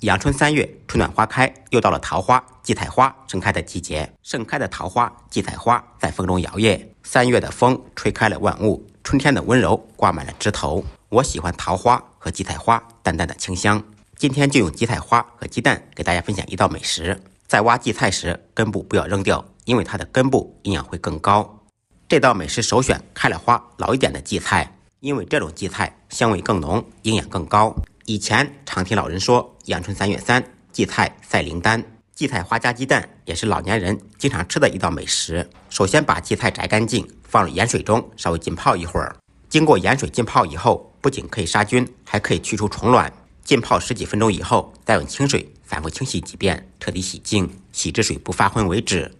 阳春3月，春暖花开，又到了桃花、荠菜花盛开的季节。盛开的桃花、荠菜花在风中摇曳。3月的风吹开了万物，春天的温柔挂满了枝头。我喜欢桃花和荠菜花淡淡的清香。今天就用荠菜花和鸡蛋给大家分享一道美食。在挖荠菜时，根部不要扔掉，因为它的根部营养会更高。这道美食首选开了花老一点的荠菜，因为这种荠菜香味更浓，营养更高。以前常听老人说阳春3月3，荠菜赛灵丹。荠菜花加鸡蛋也是老年人经常吃的一道美食。首先把荠菜摘干净，放入盐水中稍微浸泡一会儿。经过盐水浸泡以后，不仅可以杀菌，还可以去除虫卵。浸泡10几分钟以后，再用清水反复清洗几遍，彻底洗净，洗至水不发浑为止。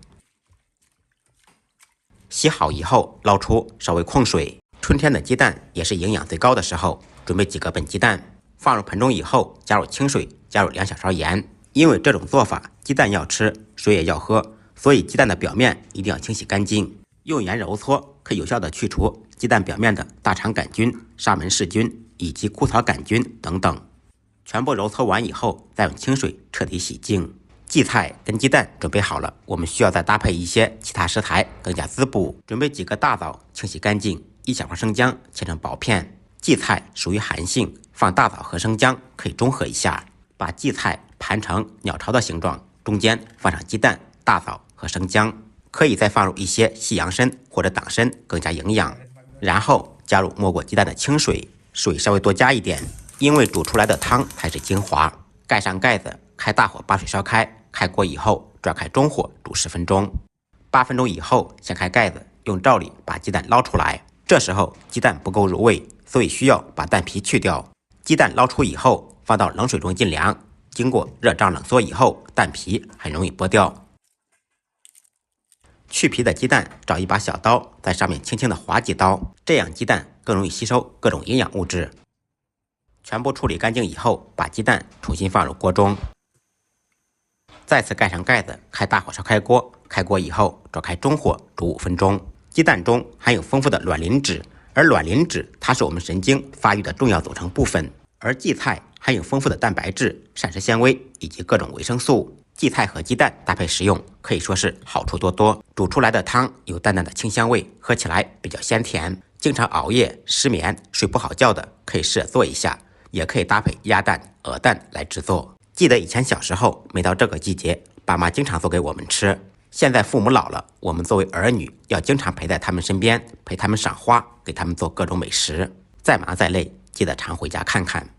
洗好以后捞出，稍微控水。春天的鸡蛋也是营养最高的时候，准备几个笨鸡蛋，放入盆中以后，加入清水，加入2小勺盐。因为这种做法，鸡蛋要吃，水也要喝，所以鸡蛋的表面一定要清洗干净。用盐揉搓，可有效的去除鸡蛋表面的大肠杆菌、沙门氏菌以及枯草杆菌等等。全部揉搓完以后，再用清水彻底洗净。荠菜跟鸡蛋准备好了，我们需要再搭配一些其他食材，更加滋补。准备几个大枣，清洗干净，1小块生姜切成薄片。荠菜属于寒性，放大枣和生姜可以中和一下。把荠菜盘成鸟巢的形状，中间放上鸡蛋、大枣和生姜，可以再放入一些西洋参或者党参，更加营养。然后加入没过鸡蛋的清水，水稍微多加一点，因为煮出来的汤才是精华。盖上盖子，开大火把水烧开。开锅以后转开中火煮10分钟。8分钟以后掀开盖子，用罩里把鸡蛋捞出来。这时候鸡蛋不够入味，所以需要把蛋皮去掉。鸡蛋捞出以后放到冷水中浸凉，经过热胀冷缩以后，蛋皮很容易剥掉。去皮的鸡蛋找一把小刀，在上面轻轻的划几刀，这样鸡蛋更容易吸收各种营养物质。全部处理干净以后，把鸡蛋重新放入锅中，再次盖上盖子，开大火烧开锅。开锅以后转开中火煮5分钟。鸡蛋中含有丰富的卵磷脂，而卵磷脂它是我们神经发育的重要组成部分。而荠菜含有丰富的蛋白质、膳食纤维以及各种维生素。荠菜和鸡蛋搭配食用，可以说是好处多多。煮出来的汤有淡淡的清香味，喝起来比较鲜甜。经常熬夜、失眠、睡不好觉的，可以试着做一下，也可以搭配鸭蛋、鹅蛋来制作。记得以前小时候，每到这个季节，爸妈经常做给我们吃。现在父母老了，我们作为儿女，要经常陪在他们身边，陪他们赏花，给他们做各种美食。再忙再累，记得常回家看看。